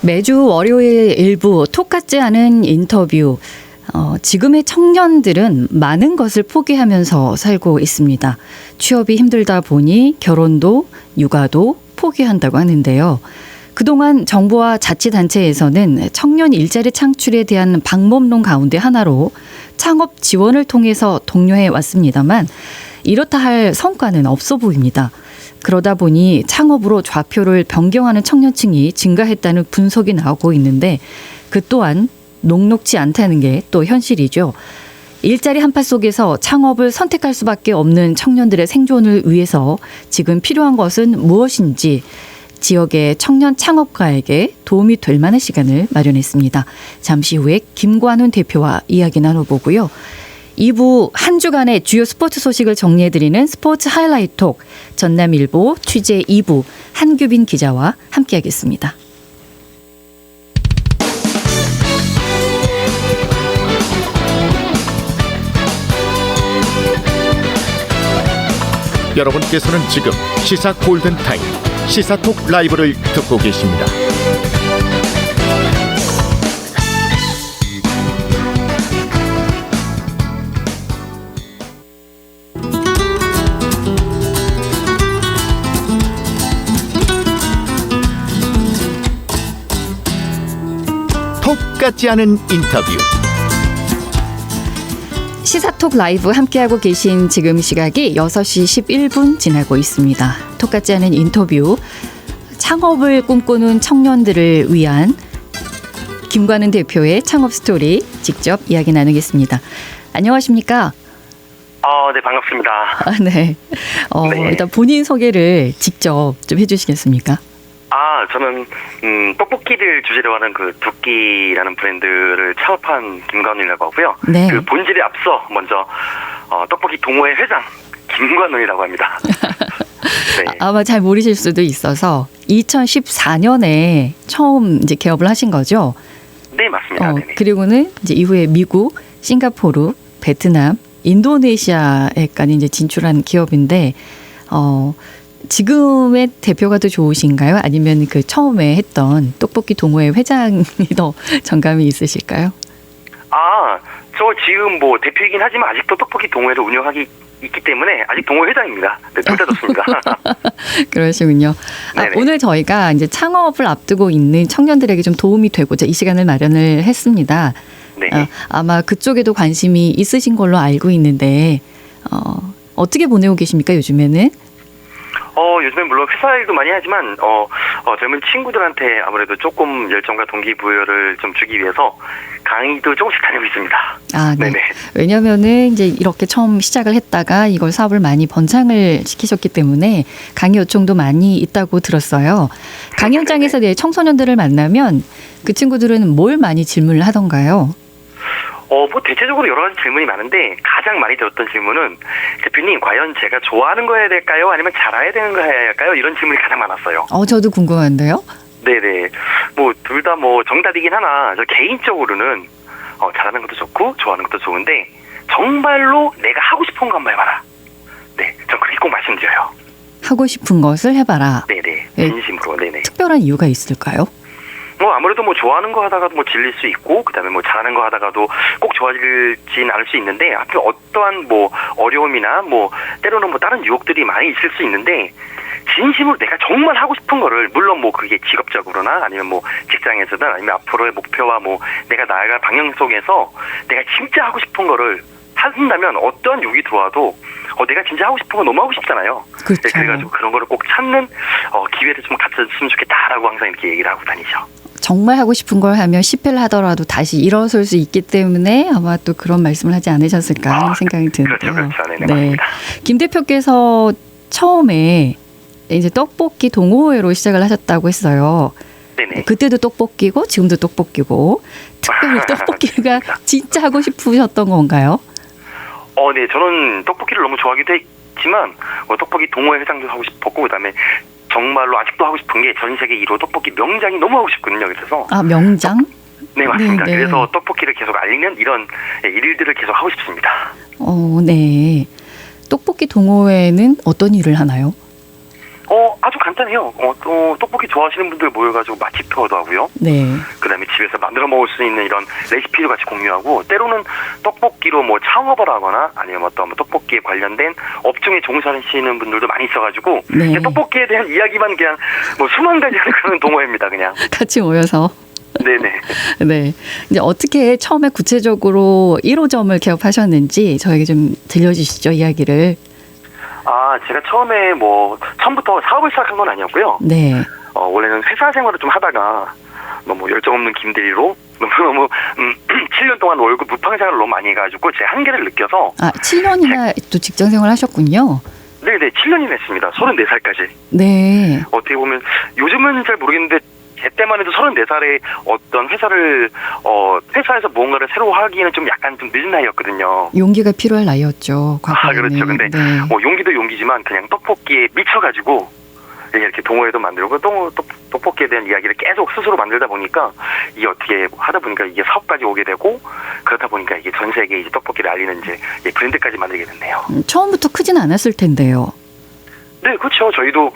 매주 월요일 일부 톡 같지 않은 인터뷰. 지금의 청년들은 많은 것을 포기하면서 살고 있습니다. 취업이 힘들다 보니 결혼도 육아도 포기한다고 하는데요. 그동안 정부와 자치단체에서는 청년 일자리 창출에 대한 방법론 가운데 하나로 창업 지원을 통해서 독려해 왔습니다만 이렇다 할 성과는 없어 보입니다. 그러다 보니 창업으로 좌표를 변경하는 청년층이 증가했다는 분석이 나오고 있는데 그 또한 녹록지 않다는 게 또 현실이죠. 일자리 한파 속에서 창업을 선택할 수밖에 없는 청년들의 생존을 위해서 지금 필요한 것은 무엇인지 지역의 청년 창업가에게 도움이 될 만한 시간을 마련했습니다. 잠시 후에 김관훈 대표와 이야기 나눠보고요. 2부 한 주간의 주요 스포츠 소식을 정리해드리는 스포츠 하이라이트 톡 전남일보 취재 2부 한규빈 기자와 함께하겠습니다. 여러분께서는 지금 시사 골든타임 시사톡 라이브를 듣고 계십니다. 톡 같지 않은 인터뷰. 시사톡 라이브 함께하고 계신 지금 시각이 6시 11분 지나고 있습니다. 톡 같지 않은 인터뷰, 창업을 꿈꾸는 청년들을 위한 김관훈 대표의 창업 스토리 직접 이야기 나누겠습니다. 안녕하십니까? 네, 반갑습니다. 네. 네. 일단 본인 소개를 직접 좀 해주시겠습니까? 저는 떡볶이를 주제로 하는 그 두끼라는 브랜드를 창업한 김관훈이라고 하고요. 네. 그 본질에 앞서 먼저 떡볶이 동호회 회장 김관훈이라고 합니다. 네. 아마 잘 모르실 수도 있어서 2014년에 처음 이제 개업을 하신 거죠? 네, 맞습니다. 네네. 그리고는 이제 이후에 미국, 싱가포르, 베트남, 인도네시아에까지 이제 진출한 기업인데 지금의 대표가 더 좋으신가요? 아니면 그 처음에 했던 떡볶이 동호회 회장이 더 정감이 있으실까요? 저 지금 뭐 대표이긴 하지만 아직도 떡볶이 동호회를 운영하기 있기 때문에 아직 동호회 회장입니다. 네, 둘 다 좋습니다. 그러시군요. 오늘 저희가 이제 창업을 앞두고 있는 청년들에게 좀 도움이 되고자 이 시간을 마련을 했습니다. 네. 아마 그쪽에도 관심이 있으신 걸로 알고 있는데 어떻게 보내고 계십니까, 요즘에는? 요즘엔 물론 회사 일도 많이 하지만 젊은 친구들한테 아무래도 조금 열정과 동기부여를 좀 주기 위해서 강의도 조금씩 다니고 있습니다. 네. 네네. 왜냐면은 이제 이렇게 처음 시작을 했다가 이걸 사업을 많이 번창을 시키셨기 때문에 강의 요청도 많이 있다고 들었어요. 강의 현장에서 청소년들을 만나면 그 친구들은 뭘 많이 질문을 하던가요? 뭐 대체적으로 여러 가지 질문이 많은데 가장 많이 들었던 질문은 대표님 과연 제가 좋아하는 거 해야 될까요? 아니면 잘해야 되는 거 해야 할까요? 이런 질문이 가장 많았어요. 저도 궁금한데요. 네네. 뭐 둘 다 뭐 정답이긴 하나 저 개인적으로는 잘하는 것도 좋고 좋아하는 것도 좋은데 정말로 내가 하고 싶은 거 한번 해봐라. 네, 전 그렇게 꼭 말씀드려요. 하고 싶은 것을 해봐라. 네네. 진심으로. 네네. 특별한 이유가 있을까요? 아무래도 뭐 좋아하는 거 하다가도 뭐 질릴 수 있고, 그다음에 뭐 잘하는 거 하다가도 꼭 좋아지진 않을 수 있는데, 하여튼 어떠한 뭐 어려움이나 뭐 때로는 뭐 다른 유혹들이 많이 있을 수 있는데, 진심으로 내가 정말 하고 싶은 거를, 물론 뭐 그게 직업적으로나 아니면 뭐 직장에서든 아니면 앞으로의 목표와 뭐 내가 나아갈 방향 속에서 내가 진짜 하고 싶은 거를 한다면 어떠한 유혹이 들어와도 내가 진짜 하고 싶은 거 너무 하고 싶잖아요. 그렇죠. 네, 그래가지고 그런 거를 꼭 찾는 기회를 좀 갖췄으면 좋겠다라고 항상 이렇게 얘기를 하고 다니죠. 정말 하고 싶은 걸 하면 실패를 하더라도 다시 일어설 수 있기 때문에 아마 또 그런 말씀을 하지 않으셨을까 하는 생각이 드는데요. 그렇죠. 네, 맞습니다. 김 대표께서 처음에 이제 떡볶이 동호회로 시작을 하셨다고 했어요. 네네. 그때도 떡볶이고 지금도 떡볶이고 특별히 떡볶이가 진짜 하고 싶으셨던 건가요? 네, 저는 떡볶이를 너무 좋아하기도 했지만 떡볶이 동호회 회장도 하고 싶었고 그다음에 정말로 아직도 하고 싶은 게 전 세계 1호 떡볶이 명장이 너무 하고 싶거든요. 그래서 명장? 네, 맞습니다. 네네. 그래서 떡볶이를 계속 알리는 이런 일들을 계속 하고 싶습니다. 네. 떡볶이 동호회는 어떤 일을 하나요? 아주 간단해요. 또 떡볶이 좋아하시는 분들 모여가지고 맛집 투어도 하고요. 네. 그다음에 집에서 만들어 먹을 수 있는 이런 레시피도 같이 공유하고, 때로는 떡볶이로 뭐 창업을 하거나 아니면 어떤 뭐 떡볶이에 관련된 업종에 종사하시는 분들도 많이 있어가지고, 네. 그냥 떡볶이에 대한 이야기만 그냥 뭐 수만 가지 하는 그런 동호회입니다, 그냥. 같이 모여서. 네네. 네. 이제 어떻게 처음에 구체적으로 1호점을 개업하셨는지 저에게 좀 들려주시죠, 이야기를. 제가 처음부터 사업을 시작한 건 아니었고요. 네. 원래는 회사 생활을 좀 하다가 너무 열정 없는 김대리로 너무 7년 동안 월급 무팡 생활을 너무 많이 해가지고 제 한계를 느껴서. 7년이나 또 직장 생활 하셨군요. 네네, 7년이나 했습니다. 34살까지. 네. 어떻게 보면 요즘은 잘 모르겠는데 제 때만 해도 34살에 어떤 회사에서 무언가를 새로 하기에는 좀 약간 좀 늦은 나이였거든요. 용기가 필요할 나이였죠. 과거에는. 그렇죠. 근데 네. 용기도 용기지만 그냥 떡볶이에 미쳐가지고 이렇게 동호회도 만들고 또 떡볶이에 대한 이야기를 계속 스스로 만들다 보니까 이게 어떻게 하다 보니까 이게 사업까지 오게 되고, 그렇다 보니까 이게 전 세계에 이제 떡볶이를 알리는 이제 브랜드까지 만들게 됐네요. 처음부터 크진 않았을 텐데요. 네, 그렇죠. 저희도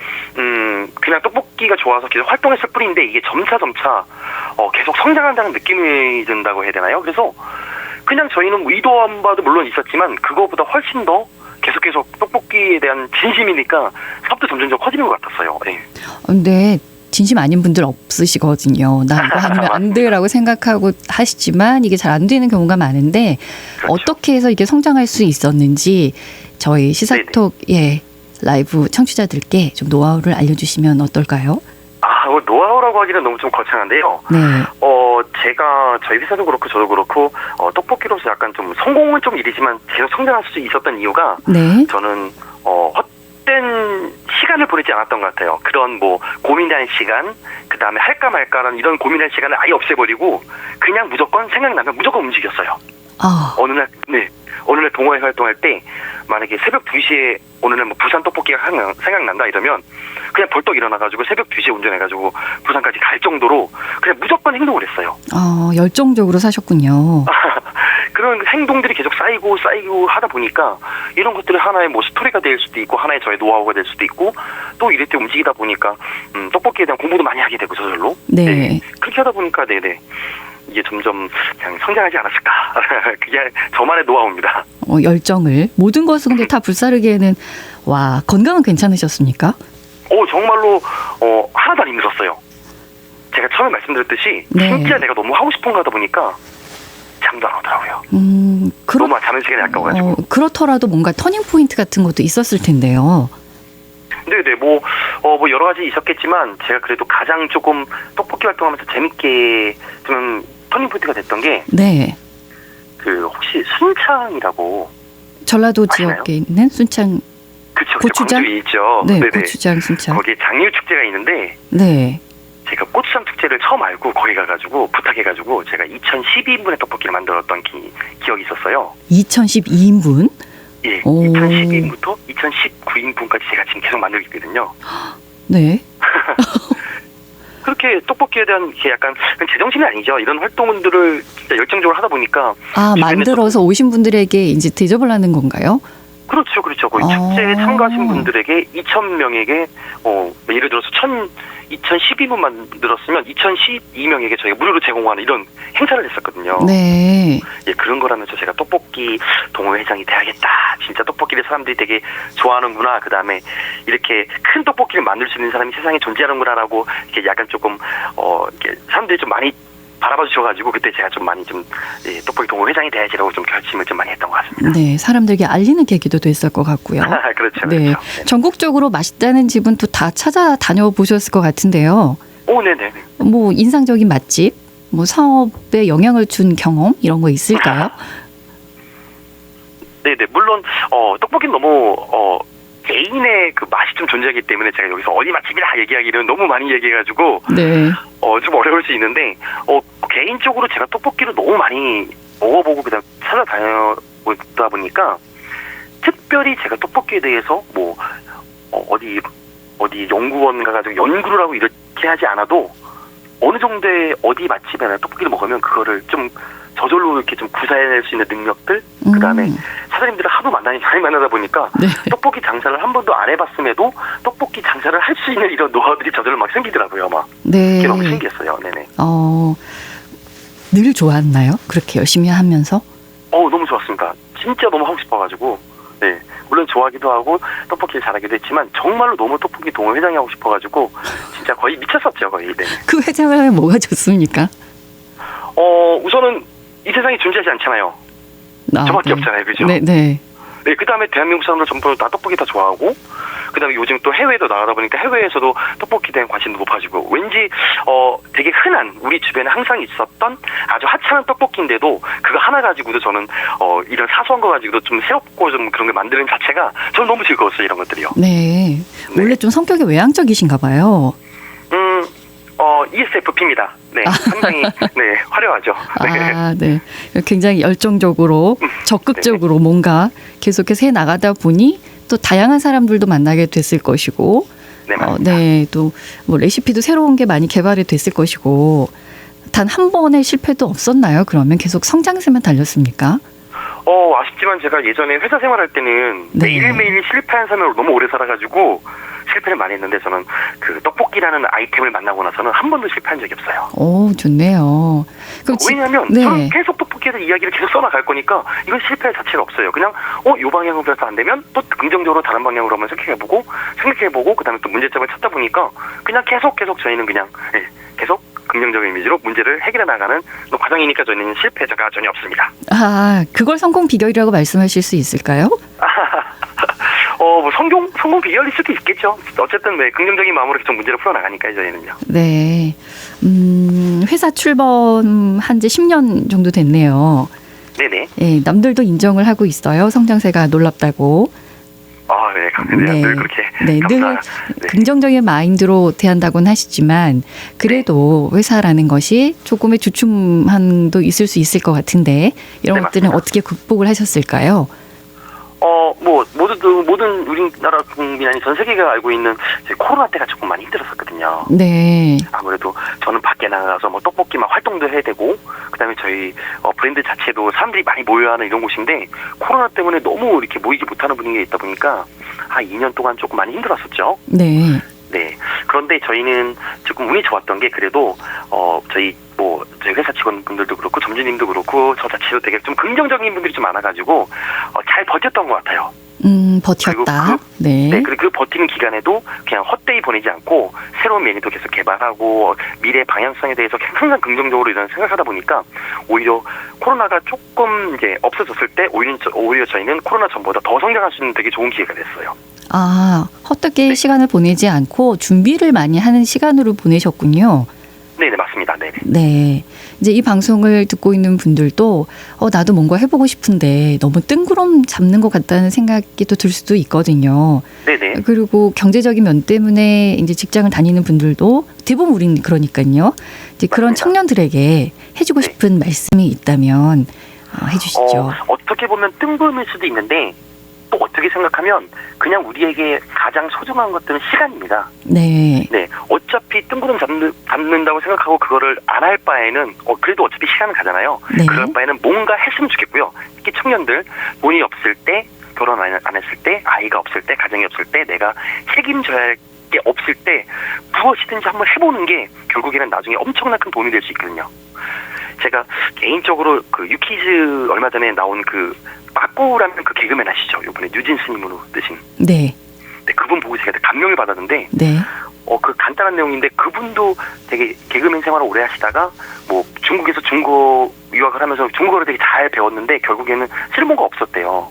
그냥 떡볶이가 좋아서 계속 활동했을 뿐인데 이게 점차 계속 성장한다는 느낌이 든다고 해야 되나요? 그래서 그냥 저희는 의도한 바도 물론 있었지만 그거보다 훨씬 더 계속 떡볶이에 대한 진심이니까 사업도 점점 커지는 것 같았어요. 네. 근데 진심 아닌 분들 없으시거든요. 나 이거 아니면 안 돼라고 생각하고 하시지만 이게 잘 안 되는 경우가 많은데, 그렇죠. 어떻게 해서 이게 성장할 수 있었는지 저희 시사톡 라이브 청취자들께 좀 노하우를 알려주시면 어떨까요? 노하우라고 하기는 너무 좀 거창한데요. 네. 제가 저희 회사도 그렇고 저도 그렇고 떡볶이로서 약간 좀 성공은 좀 일이지만 계속 성장할 수 있었던 이유가, 네. 저는 헛된 시간을 보내지 않았던 것 같아요. 그런 고민할 시간, 그 다음에 할까 말까라는 이런 고민할 시간을 아예 없애버리고 그냥 무조건 생각나면 무조건 움직였어요. 어느 날 동호회 활동할 때 만약에 새벽 2시에 어느 날 부산 떡볶이가 생각난다 이러면 그냥 벌떡 일어나가지고 새벽 2시에 운전해가지고 부산까지 갈 정도로 그냥 무조건 행동을 했어요. 열정적으로 사셨군요. 그런 행동들이 계속 쌓이고 하다 보니까 이런 것들이 하나의 스토리가 될 수도 있고 하나의 저의 노하우가 될 수도 있고, 또 이럴 때 움직이다 보니까 떡볶이에 대한 공부도 많이 하게 되고 저절로. 네. 그렇게 하다 보니까 이게 점점 그냥 성장하지 않았을까. 그게 저만의 노하우입니다. 열정을 모든 것을 근데 다 불사르기에는 건강은 괜찮으셨습니까? 정말로 하나도 안 힘들었어요. 제가 처음에 말씀드렸듯이 진짜 내가 너무 하고 싶은 거 하다 보니까 잠도 안 오더라고요. 너무 자는 시간이 아까워가지고. 그렇더라도 뭔가 터닝 포인트 같은 것도 있었을 텐데요. 네네, 여러 가지 있었겠지만 제가 그래도 가장 조금 떡볶이 활동하면서 재밌게 좀 터닝 포인트가 됐던 게, 네. 혹시 순창이라고 전라도 아시나요? 지역에 있는 순창. 그쵸, 고추장? 광주에 있죠. 네, 네네. 고추장 순창. 거기에 장류 축제가 있는데, 네. 제가 고추장 축제를 처음 알고 거기 가가지고 부탁해가지고 제가 2012인분의 떡볶이를 만들었던 기억이 있었어요. 2012인분? 예, 2012인부터 2019인분까지 제가 지금 계속 만들고 있거든요. 네. 그렇게 떡볶이에 대한 약간 제정신이 아니죠. 이런 활동들을 진짜 열정적으로 하다 보니까. 만들어서 오신 분들에게 이제 대접을 하는 건가요? 그렇죠. 거기 축제에 참가하신 분들에게 2,000명에게 예를 들어서 2012분 만들었으면 2012명에게 저희가 무료로 제공하는 이런 행사를 했었거든요. 네. 예, 그런 거라면서 제가 떡볶이 동호회 회장이 돼야겠다. 진짜 떡볶이를 사람들이 되게 좋아하는구나. 그 다음에 이렇게 큰 떡볶이를 만들 수 있는 사람이 세상에 존재하는구나라고 이렇게 약간 조금 이렇게 사람들이 좀 많이 바라봐 주셔가지고 그때 제가 좀 많이 떡볶이 동호회 회장이 돼야지라고 좀 결심을 좀 많이 했던 것 같습니다. 네, 사람들에게 알리는 계기도 됐을 것 같고요. 그렇죠. 네, 전국적으로 맛있다는 집은 또 다 찾아다녀 보셨을 것 같은데요. 네네. 인상적인 맛집, 사업에 영향을 준 경험 이런 거 있을까요? 네네. 물론 떡볶이는 너무 개인의 그 맛이 좀 존재하기 때문에 제가 여기서 어디 맛집이라 얘기하기는 너무 많이 얘기해가지고 네. 좀 어려울 수 있는데 개인적으로 제가 떡볶이를 너무 많이 먹어보고 그다음 찾아다녀보다 보니까 특별히 제가 떡볶이에 대해서 어디 연구원 가가지고 연구를 하고 이렇게 하지 않아도 어느 정도의 어디 맛집에나 떡볶이를 먹으면 그거를 좀 저절로 이렇게 좀 구사해낼 수 있는 능력들, 그 다음에 사장님들을 하도 많이 만나다 보니까 네. 떡볶이 장사를 한 번도 안 해봤음에도 떡볶이 장사를 할 수 있는 이런 노하우들이 저절로 막 생기더라고요. 막 네. 그게 너무 신기했어요. 네네. 늘 좋았나요? 그렇게 열심히 하면서? 너무 좋았습니다. 진짜 너무 하고 싶어가지고, 네. 물론 좋아하기도 하고, 떡볶이를 잘하기도 했지만, 정말로 너무 떡볶이 동호 회장이 하고 싶어가지고, 진짜 거의 미쳤었죠, 거의. 네. 그 회장을 하면 뭐가 좋습니까? 우선은 이 세상에 존재하지 않잖아요. 저밖에 없잖아요, 그죠? 네, 네. 네, 그 다음에 대한민국 사람들 전부 다 떡볶이 다 좋아하고, 그 다음에 요즘 또 해외도 나가다 보니까 해외에서도 떡볶이에 대한 관심도 높아지고, 왠지, 되게 흔한, 우리 주변에 항상 있었던 아주 하찮은 떡볶이인데도, 그거 하나 가지고도 저는, 이런 사소한 거 가지고도 좀 새롭고 좀 그런 걸 만드는 자체가 저는 너무 즐거웠어요, 이런 것들이요. 네. 원래 좀 성격이 외향적이신가 봐요. ESFP입니다. 네, 상당히, 네, 화려하죠. 네. 아, 네. 굉장히 열정적으로, 적극적으로 뭔가 계속해서 해 나가다 보니 또 다양한 사람들도 만나게 됐을 것이고, 네, 맞습니다. 네, 또 뭐 레시피도 새로운 게 많이 개발이 됐을 것이고, 단 한 번의 실패도 없었나요? 그러면 계속 성장세만 달렸습니까? 아쉽지만 제가 예전에 회사 생활할 때는 네. 매일매일 실패한 삶을 너무 오래 살아가지고 실패를 많이 했는데 저는 그 떡볶이라는 아이템을 만나고 나서는 한 번도 실패한 적이 없어요. 오, 좋네요. 그럼 왜냐하면 네. 저는 계속 떡볶이에서 이야기를 계속 써나갈 거니까 이건 실패 자체가 없어요. 그냥 요 방향으로 해서 안 되면 또 긍정적으로 다른 방향으로 한번 생각해보고 그다음에 또 문제점을 찾다 보니까 그냥 계속 저희는 그냥 계속 긍정적인 이미지로 문제를 해결해 나가는 과정이니까 저희는 실패자가 전혀 없습니다. 아, 그걸 성공 비결이라고 말씀하실 수 있을까요? 뭐 성공 비결일 수도 있겠죠. 어쨌든 네, 긍정적인 마음으로 계속 문제를 풀어나가니까요, 저희는요. 네. 회사 출범한 지 10년 정도 됐네요. 네네. 예, 남들도 인정을 하고 있어요. 성장세가 놀랍다고. 네, 감사합니다. 늘 그렇게. 네, 늘 긍정적인 마인드로 대한다고는 하시지만 그래도 회사라는 것이 조금의 주춤함도 있을 수 있을 것 같은데 이런 네, 것들은 맞습니다. 어떻게 극복을 하셨을까요? 뭐 모든 우리나라 국민 아니 전 세계가 알고 있는 코로나 때가 조금 많이 힘들었었거든요. 네. 아무래도 저는 밖에 나가서 뭐 떡볶이 막 활동도 해야 되고 그다음에 저희 브랜드 자체도 사람들이 많이 모여야 하는 이런 곳인데 코로나 때문에 너무 이렇게 모이지 못하는 분위기가 있다 보니까 2년 동안 조금 많이 힘들었었죠. 네. 네. 그런데 저희는 조금 운이 좋았던 게 그래도 저희 회사 직원분들도 그렇고 점주님도 그렇고 저 자체도 되게 좀 긍정적인 분들이 좀 많아가지고 잘 버텼던 것 같아요. 버텼다. 네. 그리고 그 버티는 기간에도 그냥 헛되이 보내지 않고 새로운 메뉴도 계속 개발하고 미래 방향성에 대해서 항상 긍정적으로 이런 생각하다 보니까 오히려 코로나가 조금 이제 없어졌을 때 오히려 저희는 코로나 전보다 더 성장할 수 있는 되게 좋은 기회가 됐어요. 아, 헛되게 시간을 보내지 않고 준비를 많이 하는 시간으로 보내셨군요. 네네, 맞습니다. 네네. 네. 이제 이 방송을 듣고 있는 분들도 나도 뭔가 해보고 싶은데 너무 뜬구름 잡는 것 같다는 생각이 또 들 수도 있거든요. 네네. 그리고 경제적인 면 때문에 이제 직장을 다니는 분들도 대부분 우린 그러니까요. 이제 그런 맞습니다. 청년들에게 해주고 싶은 말씀이 있다면 해주시죠. 어떻게 보면 뜬금일 수도 있는데 또 어떻게 생각하면 그냥 우리에게 가장 소중한 것들은 시간입니다. 네. 네, 어차피 뜬구름 잡는다고 생각하고 그거를 안 할 바에는 그래도 어차피 시간은 가잖아요. 네. 그럴 바에는 뭔가 했으면 좋겠고요. 특히 청년들 돈이 없을 때, 결혼 안 했을 때, 아이가 없을 때, 가정이 없을 때, 내가 책임져야 할 게 없을 때 무엇이든지 한번 해보는 게 결국에는 나중에 엄청난 큰 도움이 될 수 있거든요. 제가 개인적으로 그 유키즈 얼마 전에 나온 그 빠꾸라는 그 개그맨 아시죠? 이번에 뉴진 스님으로 뜨신. 네. 네, 그분 보고 제가 감명을 받았는데 네. 그 간단한 내용인데 그분도 되게 개그맨 생활을 오래 하시다가 뭐 중국에서 중국 유학을 하면서 중국어를 되게 잘 배웠는데 결국에는 쓸모가 없었대요.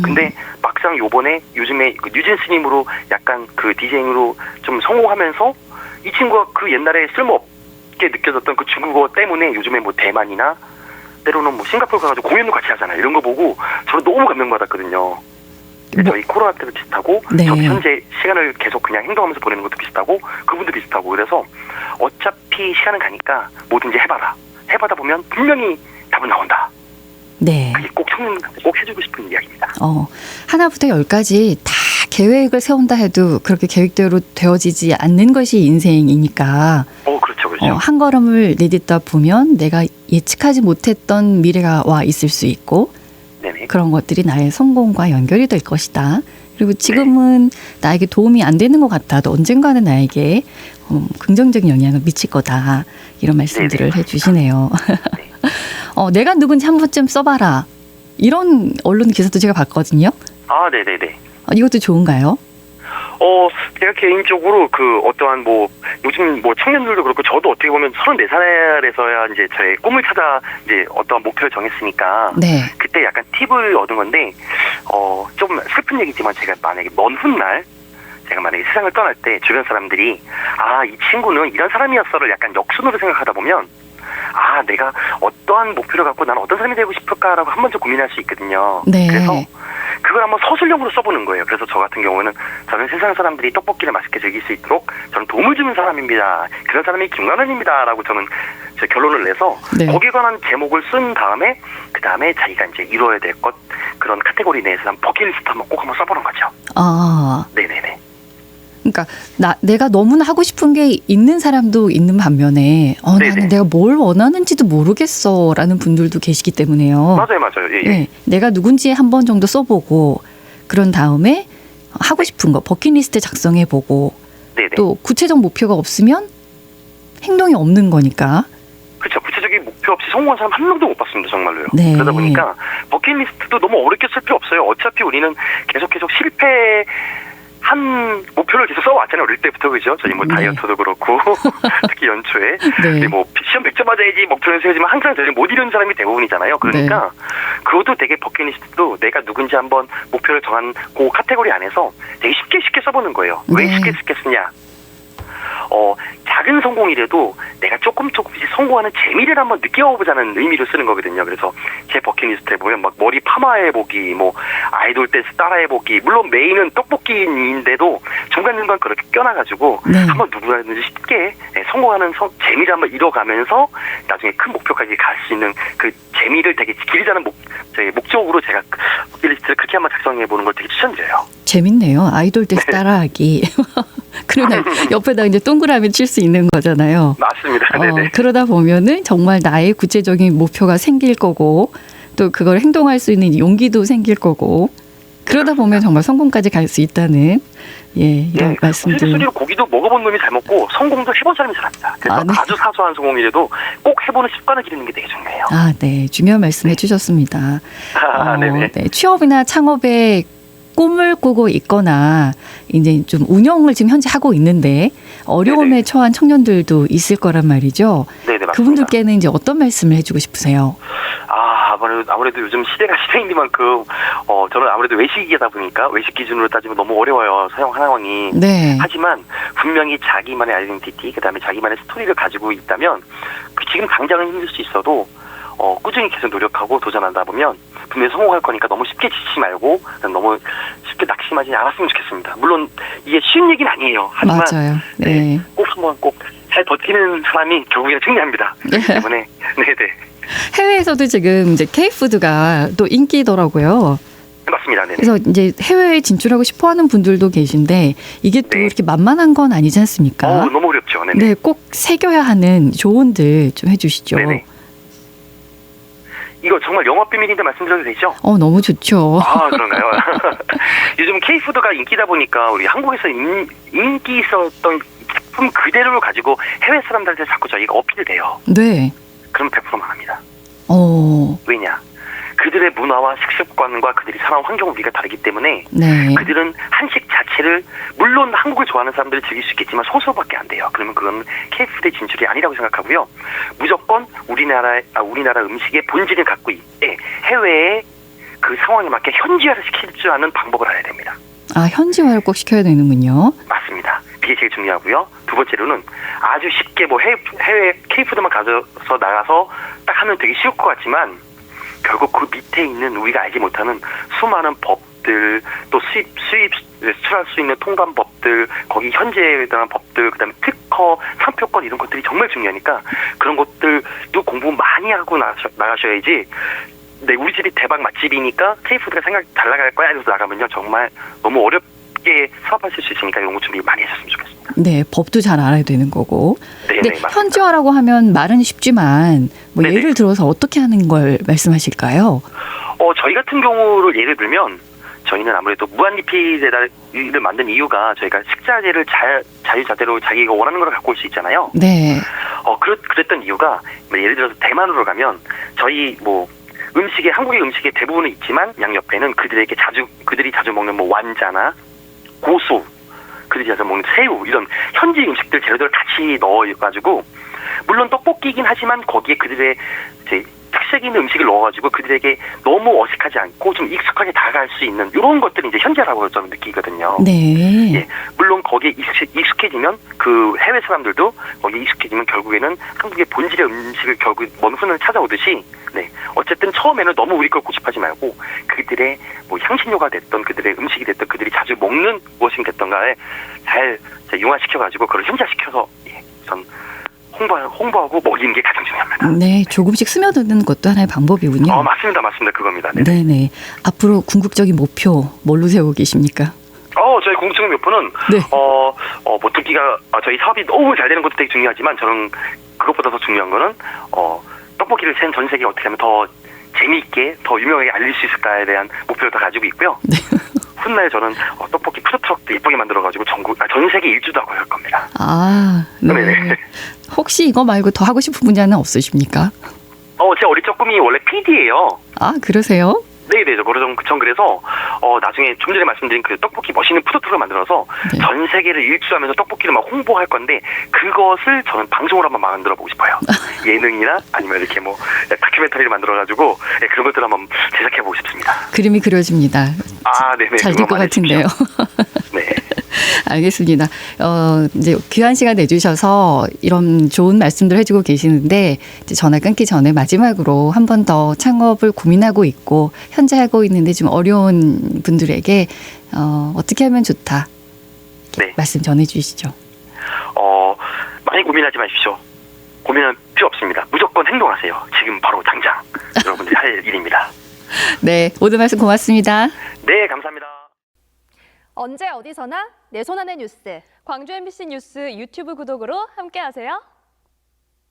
근데 막상 요즘에 그 뉴진 스님으로 약간 그 디제잉으로 좀 성공하면서 이 친구가 그 옛날에 쓸모없게 느껴졌던 그 중국어 때문에 요즘에 뭐 대만이나 때로는 뭐 싱가포르 가가지고 공연도 같이 하잖아요. 이런 거 보고 저는 너무 감명받았거든요. 저희 코로나 때도 비슷하고 네. 저도 현재 시간을 계속 그냥 행동하면서 보내는 것도 비슷하고 그분도 비슷하고 그래서 어차피 시간은 가니까 뭐든지 해봐다 보면 분명히 답은 나온다. 네. 그게 꼭 청년들한테 꼭 해주고 싶은 이야기입니다. 하나부터 10까지 다 계획을 세운다 해도 그렇게 계획대로 되어지지 않는 것이 인생이니까 그렇죠. 한 걸음을 내딛다 보면 내가 예측하지 못했던 미래가 와 있을 수 있고 네네. 그런 것들이 나의 성공과 연결이 될 것이다. 그리고 지금은 나에게 도움이 안 되는 것 같아도 언젠가는 나에게 긍정적인 영향을 미칠 거다. 이런 말씀들을 네네. 해주시네요. 네. 내가 누군지 한 번쯤 써봐라. 이런 언론 기사도 제가 봤거든요. 아, 네네네. 이것도 좋은가요? 제가 개인적으로 어떠한 요즘 청년들도 그렇고 저도 어떻게 보면 34살에서야 이제 저의 꿈을 찾아 이제 어떠한 목표를 정했으니까 네. 그때 약간 팁을 얻은 건데, 좀 슬픈 얘기지만 제가 만약에 먼 훗날 제가 만약에 세상을 떠날 때 주변 사람들이 이 친구는 이런 사람이었어를 약간 역순으로 생각하다 보면 내가 어떠한 목표를 갖고 나는 어떤 사람이 되고 싶을까라고 한 번쯤 고민할 수 있거든요. 네. 그래서 그걸 한번 서술형으로 써보는 거예요. 그래서 저 같은 경우는 저는 세상 사람들이 떡볶이를 맛있게 즐길 수 있도록 저는 도움을 주는 사람입니다. 그런 사람이 김관원입니다. 라고 저는 제 결론을 내서 네. 거기에 관한 제목을 쓴 다음에 그 다음에 자기가 이제 이루어야 될 것 그런 카테고리 내에서 한 버킷리스트 한번 꼭 한번 써보는 거죠. 네네네. 그러니까 내가 너무나 하고 싶은 게 있는 사람도 있는 반면에 나는 내가 뭘 원하는지도 모르겠어라는 분들도 계시기 때문에요. 맞아요. 예. 네, 내가 누군지 한 번 정도 써보고 그런 다음에 하고 싶은 거 버킷리스트 작성해보고 네네. 또 구체적 목표가 없으면 행동이 없는 거니까. 그렇죠. 구체적인 목표 없이 성공한 사람 한 명도 못 봤습니다. 정말로요. 네. 그러다 보니까 버킷리스트도 너무 어렵게 쓸 필요 없어요. 어차피 우리는 계속 실패 한 목표를 계속 써왔잖아요. 어릴 때부터. 그죠? 저희 다이어트도 그렇고 특히 연초에 시험 100점 맞아야지 목표를 세우지만 항상 저희 못 이루는 사람이 대부분이잖아요. 그러니까 그것도 되게 버킷리스트도 내가 누군지 한번 목표를 정한 그 카테고리 안에서 되게 쉽게 써보는 거예요. 왜 쉽게 쓰냐? 작은 성공이라도 내가 조금씩 성공하는 재미를 한번 느껴보자는 의미로 쓰는 거거든요. 그래서 제 버킷리스트에 보면 머리 파마해보기, 아이돌 댄스 따라해보기, 물론 메인은 떡볶이인데도 중간중간 그렇게 껴놔가지고 한번 누구라든지 쉽게 성공하는 재미를 한번 잃어가면서 나중에 큰 목표까지 갈 수 있는 그 재미를 되게 기르자는 목적으로 제가 버킷리스트를 그렇게 한번 작성해보는 걸 되게 추천드려요. 재밌네요. 아이돌 댄스 따라하기. 그러나 옆에다 이제 동그라미 칠 수 있는 거잖아요. 맞습니다. 네네. 그러다 보면은 정말 나의 구체적인 목표가 생길 거고 또 그걸 행동할 수 있는 용기도 생길 거고 그러다 보면 정말 성공까지 갈 수 있다는 이런 말씀들. 실수로 고기도 먹어본 놈이 잘 먹고 성공도 해본 사람이 잘합니다. 그래서 아주 사소한 성공이라도 꼭 해보는 습관을 기르는 게 되게 중요해요. 네. 중요한 말씀 해주셨습니다. 네네. 취업이나 창업에 꿈을 꾸고 있거나 이제 좀 운영을 지금 현재 하고 있는데 어려움에 처한 청년들도 있을 거란 말이죠. 네네, 맞습니다. 그분들께는 이제 어떤 말씀을 해주고 싶으세요? 아무래도 요즘 시대가 시대인만큼 저는 아무래도 외식이다 보니까 외식 기준으로 따지면 너무 어려워요. 사용 상황이. 네. 하지만 분명히 자기만의 아이덴티티, 그다음에 자기만의 스토리를 가지고 있다면 지금 당장은 힘들 수 있어도 꾸준히 계속 노력하고 도전하다 보면 분명히 성공할 거니까 너무 쉽게 지치지 말고 너무 쉽게 낙심하지 않았으면 좋겠습니다. 물론 이게 쉬운 얘기는 아니에요. 하지만 맞아요. 네. 꼭 한번 꼭 잘 버티는 사람이 결국에는 승리합니다. 그렇기 때문에 네네. 해외에서도 지금 이제 K푸드가 또 인기더라고요. 맞습니다. 네네. 그래서 이제 해외에 진출하고 싶어하는 분들도 계신데 이게 또 이렇게 만만한 건 아니지 않습니까? 너무 어렵죠. 네네. 네, 꼭 새겨야 하는 조언들 좀 해주시죠. 네네. 이거 정말 영업 비밀인데 말씀드려도 되죠? 너무 좋죠. 그런가요? 요즘 K푸드가 인기다 보니까 우리 한국에서 인기 있었던 제품 그대로를 가지고 해외 사람들한테 자꾸 저희가 어필이 돼요. 네. 그럼 100% 망합니다. 왜냐? 그들의 문화와 식습관과 그들이 살아온 환경은 우리가 다르기 때문에 그들은 한식 자체를 물론 한국을 좋아하는 사람들이 즐길 수 있겠지만 소수밖에 안 돼요. 그러면 그건 K푸드의 진출이 아니라고 생각하고요. 무조건 우리나라 음식의 본질을 갖고 있대 해외에 그 상황에 맞게 현지화를 시킬 줄 아는 방법을 알아야 됩니다. 현지화를 꼭 시켜야 되는군요. 맞습니다. 그게 제일 중요하고요. 두 번째로는 아주 쉽게 해외 K푸드만 가져서 나가서 딱 하면 되게 쉬울 것 같지만 결국 그 밑에 있는 우리가 알지 못하는 수많은 법들, 또 수출할 수 있는 통관법들, 거기 현재에 대한 법들, 그다음에 특허, 상표권 이런 것들이 정말 중요하니까 그런 것들도 공부 많이 하고 나가셔야지. 우리 집이 대박 맛집이니까 K푸드가 잘 나갈 거야. 이래서 나가면요 정말 너무 어렵게 사업하실 수 있으니까 이런 거 준비 많이 하셨으면 좋겠습니다. 네, 법도 잘 알아야 되는 거고. 네네, 근데 맞습니다. 현지화라고 하면 말은 쉽지만 뭐 네네. 예를 들어서 어떻게 하는 걸 말씀하실까요? 저희 같은 경우를 예를 들면 저희는 아무래도 무한리필을 만든 이유가 저희가 식자재를 자유자재로 자기가 원하는 걸 갖고 올 수 있잖아요. 네. 그랬던 이유가 예를 들어서 대만으로 가면 저희 뭐 음식에 한국의 음식에 대부분은 있지만 양옆에는 그들이 자주 먹는 뭐 완자나 고수, 그들이 자주 먹는 새우 이런 현지 음식들 재료들을 같이 넣어가지고 물론 떡볶이긴 하지만 거기에 그들의 이제 특색 있는 음식을 넣어가지고 그들에게 너무 어색하지 않고 좀 익숙하게 다가갈 수 있는 이런 것들이 이제 현재라고 저는 느끼거든요. 네. 예, 물론 거기에 익숙해지면 그 해외 사람들도 거기에 익숙해지면 결국에는 한국의 본질의 음식을 결국 먼 훗날 찾아오듯이 네, 어쨌든 처음에는 너무 우리 걸 고집하지 말고 그들의 뭐 향신료가 됐던 그들의 음식이 됐던 그들이 자주 먹는 무엇이 됐던가에 잘 융화시켜가지고 그걸 현지화시켜서 전 홍보하고 먹이는 게 가장 중요합니다. 네, 조금씩 스며드는 것도 하나의 방법이군요. 맞습니다. 그겁니다. 네네. 앞으로 궁극적인 목표 뭘로 세우고 계십니까? 저희 궁극적인 목표는 네. 모토끼가 저희 사업이 너무 잘 되는 것도 되게 중요하지만 저는 그것보다 더 중요한 거는 떡볶이를 전 세계에 어떻게 하면 더 재미있게 더 유명하게 알릴 수 있을까에 대한 목표를 더 가지고 있고요. 네. 훗날 저는 떡볶이 푸드트럭도 예쁘게 만들어가지고 전 세계 일주도 하고 할 겁니다. 네. 네네. 혹시 이거 말고 더 하고 싶은 분야는 없으십니까? 제 어릴 적 꿈이 원래 PD예요. 그러세요? 네네, 전 그래서 나중에 좀 전에 말씀드린 그 떡볶이 멋있는 푸드트럭을 만들어서 네. 전 세계를 일주하면서 떡볶이를 막 홍보할 건데 그것을 저는 방송으로 한번 만들어 보고 싶어요. 예능이나 아니면 이렇게 뭐 다큐멘터리를 만들어가지고 그런 것들을 한번 제작해 보고 싶습니다. 그림이 그려집니다. 네네. 잘 될 것 같은데요. 네. 알겠습니다. 이제 귀한 시간 내주셔서 이런 좋은 말씀들 해주고 계시는데 이제 전화 끊기 전에 마지막으로 한 번 더 창업을 고민하고 있고 현재 하고 있는데 좀 어려운 분들에게 어떻게 하면 좋다. 네. 말씀 전해주시죠. 많이 고민하지 마십시오. 고민할 필요 없습니다. 무조건 행동하세요. 지금 바로 당장 여러분들이 할 일입니다. 네, 모든 말씀 고맙습니다. 네, 감사합니다. 언제 어디서나 내 손 안의 뉴스. 광주 MBC 뉴스 유튜브 구독으로 함께하세요.